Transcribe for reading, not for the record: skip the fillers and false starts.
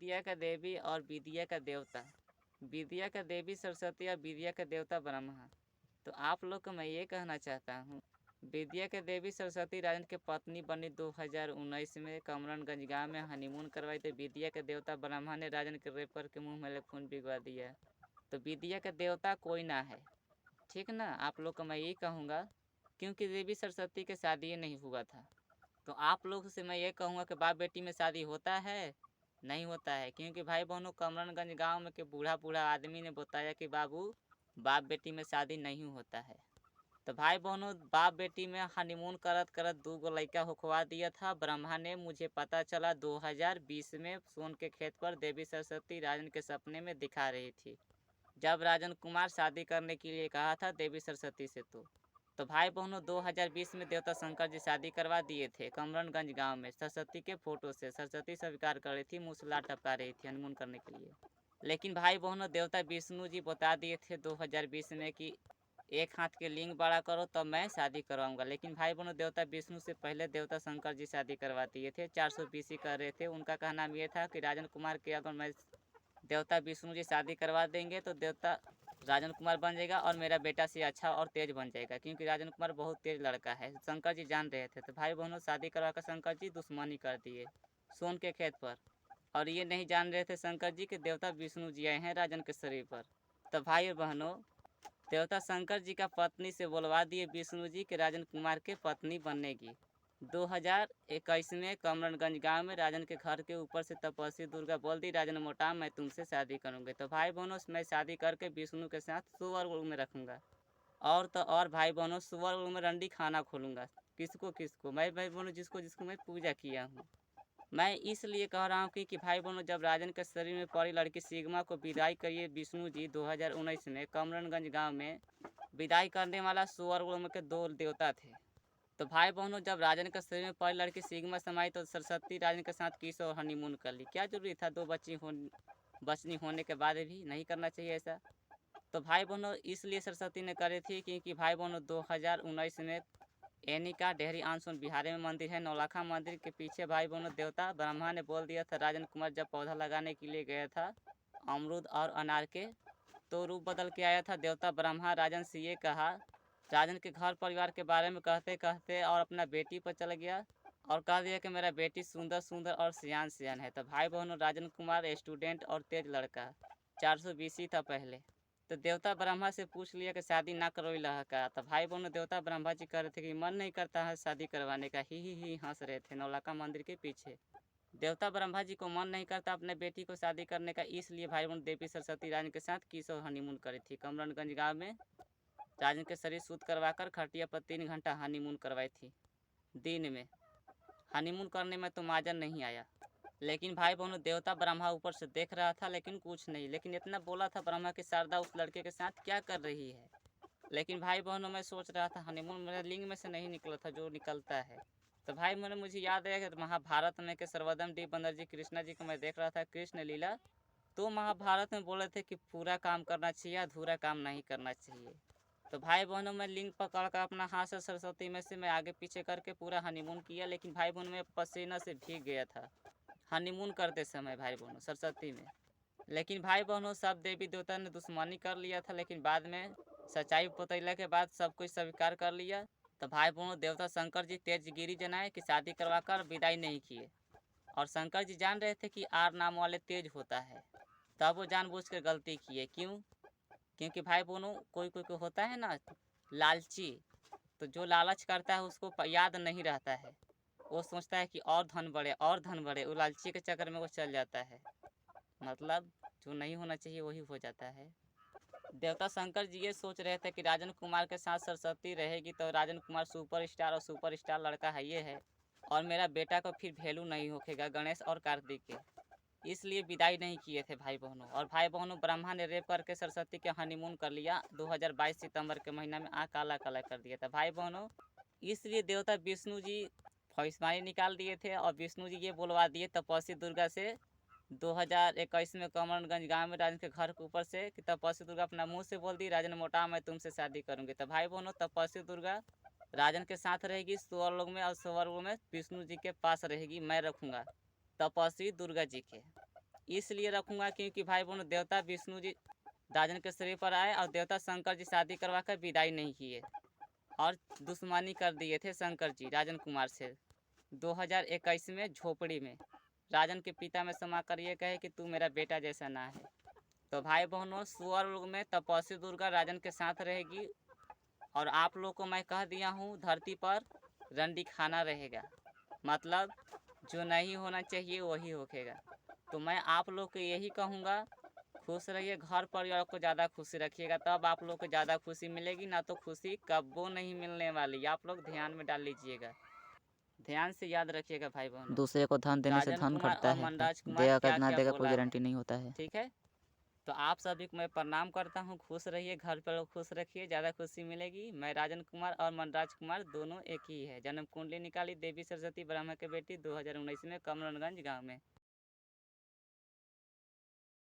विद्या का देवी और विद्या का देवता। विद्या का देवी सरस्वती और विद्या का देवता ब्रह्मा। तो आप लोग को मैं ये कहना चाहता हूँ, विद्या के देवी सरस्वती राजन के पत्नी बनी 2019 में कमरनगंज गांव में हनीमून करवाई। तो विद्या के देवता ब्रह्मा ने राजन के रेप करके मुंह में खून पिघवा दिया। तो विद्या का देवता कोई ना है, ठीक ना। आप लोग को मैं यही कहूँगा, क्योंकि देवी सरस्वती के शादी नहीं हुआ था। तो आप लोग से मैं ये कहूँगा कि बाप बेटी में शादी होता है, नहीं होता है। क्योंकि भाई बहनों, कमरनगंज गांव में के बूढ़ा बूढ़ा आदमी ने बताया कि बाबू बाप बेटी में शादी नहीं होता है। तो भाई बहनों, बाप बेटी में हनीमून करत करत 2 लड़का होखवा दिया था ब्रह्मा ने। मुझे पता चला 2020 में सोन के खेत पर देवी सरस्वती राजन के सपने में दिखा रही थी, जब राजन कुमार शादी करने के लिए कहा था देवी सरस्वती से। तो भाई बहनों, 2020 में देवता शंकर जी शादी करवा दिए थे कमरनगंज गांव में सरस्वती के फोटो से। सरस्वती स्वीकार कर रही थी, मुसला टपका रही थी हनीमून करने के लिए। लेकिन भाई बहनों, देवता विष्णु जी बता दिए थे 2020 में कि एक हाथ के लिंग बड़ा करो तब मैं शादी करवाऊंगा। लेकिन भाई बहनों, देवता विष्णु से पहले देवता शंकर जी शादी करवा दिए थे। 420 कर रहे थे। उनका कहना ये था कि राजन कुमार के अगर मैं देवता विष्णु जी शादी करवा देंगे तो देवता राजन कुमार बन जाएगा और मेरा बेटा से अच्छा और तेज बन जाएगा, क्योंकि राजन कुमार बहुत तेज लड़का है। शंकर जी जान रहे थे। तो भाई बहनों, शादी करवा कर शंकर जी दुश्मनी कर दिए सोन के खेत पर। और ये नहीं जान रहे थे शंकर जी कि देवता विष्णु जी आए हैं राजन के शरीर पर। तो भाई बहनों, देवता शंकर जी का पत्नी से बोलवा दिए विष्णु जी के राजन कुमार के पत्नी बनेगी। 2021 में कमरनगंज गांव में राजन के घर के ऊपर से तपस्वी दुर्गा बोल दी, राजन मोटा मैं तुमसे शादी करूंगे। तो भाई बहनों, मैं शादी करके विष्णु के साथ सुअर में रखूंगा। और तो और भाई बहनों, सुअर में रंडी खाना खोलूंगा। किसको किसको? मैं भाई बहनों, जिसको जिसको मैं पूजा किया हूँ। मैं इसलिए कह रहा हूँ कि भाई बहनों, जब राजन के शरीर में पड़ी लड़की सिग्मा को विदाई करिए विष्णु जी 2019 में कमरनगंज गांव में, विदाई करने वाला सुअर में के 2 देवता थे। तो भाई बहनों, जब राजन के शरीर में पड़ी लड़की सिग्मा समाई तो सरस्वती राजन के साथ किस और हनीमून कर ली। क्या जरूरी था 2 बच्ची होने के बाद भी? नहीं करना चाहिए ऐसा। तो भाई बहनों, इसलिए सरस्वती ने करी थी क्योंकि भाई बहनों 2019 में एनिका डेहरी आनसोन बिहार में मंदिर है नौलखा मंदिर के पीछे। भाई बहनों, देवता ब्रह्मा ने बोल दिया था राजन कुमार जब पौधा लगाने के लिए गया था अमरूद और अनार के, तो रूप बदल के आया था देवता ब्रह्मा। राजन से ये कहा, राजन के घर परिवार के बारे में कहते कहते और अपना बेटी पर चल गया और कह दिया कि मेरा बेटी सुंदर सुंदर और सियान सियान है। तो भाई बहनों, राजन कुमार स्टूडेंट और तेज लड़का 420 था पहले। तो देवता ब्रह्मा से पूछ लिया कि शादी ना करो लहा का। तो भाई बहनों, देवता ब्रह्मा जी कह रहे थे कि मन नहीं करता है शादी करवाने का। ही हंस रहे थे नौलखा मंदिर के पीछे। देवता ब्रह्मा जी को मन नहीं करता अपने बेटी को शादी करने का, इसलिए भाई बहन देवी सरस्वती राजन के साथ किशोर हनीमून करी थी कमरनगंज गांव में। राजन के शरीर शुद्ध करवाकर खटिया पर 3 घंटा हनीमून करवाई थी दिन में। हनीमून करने में तो मजा नहीं आया। लेकिन भाई बहनों, देवता ब्रह्मा ऊपर से देख रहा था लेकिन कुछ नहीं। लेकिन इतना बोला था ब्रह्मा की शारदा उस लड़के के साथ क्या कर रही है। लेकिन भाई बहनों, मैं सोच रहा था हनीमून मेरे लिंग में से नहीं निकला था जो निकलता है। तो भाई बहनों, मुझे याद है कि महाभारत में के सर्वोत्तम डी बनर्जी कृष्णा जी को मैं देख रहा था कृष्ण लीला। तो महाभारत में बोले थे कि पूरा काम करना चाहिए, अधूरा काम नहीं करना चाहिए। तो भाई बहनों, मैं लिंग पकड़ कर अपना हाथ से सरस्वती में से मैं आगे पीछे करके पूरा हनीमून किया। लेकिन भाई बहनों, मैं पसीना से भीग गया था हनीमून करते समय भाई बहनों सरस्वती में। लेकिन भाई बहनों, सब देवी देवता ने दुश्मनी कर लिया था, लेकिन बाद में सच्चाई बतैले के बाद सब कुछ स्वीकार कर लिया। तो भाई बहनों, देवता शंकर जी तेजगिरी जनाए कि शादी करवा कर विदाई नहीं किए। और शंकर जी जान रहे थे कि आर नाम वाले तेज होता है, तब वो जानबूझकर गलती किए। क्यों? क्योंकि भाई बहनों, कोई कोई को होता है ना लालची, तो जो लालच करता है उसको याद नहीं रहता है। वो सोचता है कि और धन बढ़े और धन बढ़े, वो लालची के चक्कर में वो चल जाता है। मतलब जो नहीं होना चाहिए वही हो जाता है। देवता शंकर जी ये सोच रहे थे कि राजन कुमार के साथ सरस्वती रहेगी तो राजन कुमार सुपरस्टार और सुपरस्टार लड़का है ये है, और मेरा बेटा को फिर वैल्यू नहीं होखेगा गणेश और कार्तिक के। इसलिए विदाई नहीं किए थे भाई बहनों। और भाई बहनों, ब्रह्मा ने रेप करके सरस्वती के हनीमून कर लिया 2022 सितंबर के महीना में, आँख काला काला कर दिया था भाई बहनों। इसलिए देवता विष्णु जी भविष्यवाणी निकाल दिए थे और विष्णु जी ये बोलवा दिए तपस्वी दुर्गा से 2021 में कमरनगंज गांव में राजन के घर के ऊपर से कि तपस्वी दुर्गा अपना मुंह से बोल दी, राजन मोटा मैं तुमसे शादी करूंगी। तो भाई बहनों, तपस्वी दुर्गा राजन के साथ रहेगी स्वर्ग में, और स्वर्ग में विष्णु जी के पास रहेगी। मैं रखूंगा तपस्वी दुर्गा जी के। इसलिए रखूँगा क्योंकि भाई बहनों देवता विष्णु जी राजन के शरीर पर आए और देवता शंकर जी शादी करवा कर विदाई नहीं किए और दुश्मनी कर दिए थे शंकर जी राजन कुमार से 2021 में झोपड़ी में राजन के पिता में समा कर ये कहे कि तू मेरा बेटा जैसा ना है। तो भाई बहनों स्वर्ग में तपस्वी दुर्गा राजन के साथ रहेगी और आप लोग को मैं कह दिया हूँ धरती पर रंडी खाना रहेगा, मतलब जो नहीं होना चाहिए वही होखेगा। तो मैं आप लोग को यही कहूँगा, खुश रहिए, घर परिवार को ज़्यादा खुशी रखिएगा, तब आप लोग को ज़्यादा खुशी मिलेगी, ना तो खुशी कब्बो नहीं मिलने वाली। आप लोग ध्यान में डाल लीजिएगा, ध्यान से याद रखिएगा भाई बहनों। दूसरे को धन देने से राजन धन कुमार घटता और है, मनराज कुमार देगा क्या का ना क्या देगा कोई बोला है, गारंटी नहीं होता है। ठीक है। तो आप सभी को मैं प्रणाम करता हूँ, खुश रहिए, घर पर खुश रखिए, ज़्यादा खुशी मिलेगी। मैं राजन कुमार और मनराज कुमार दोनों एक ही है। जन्म कुंडली निकाली देवी सरस्वती ब्रह्मा के बेटी 2019 में कमरनगंज गांव में।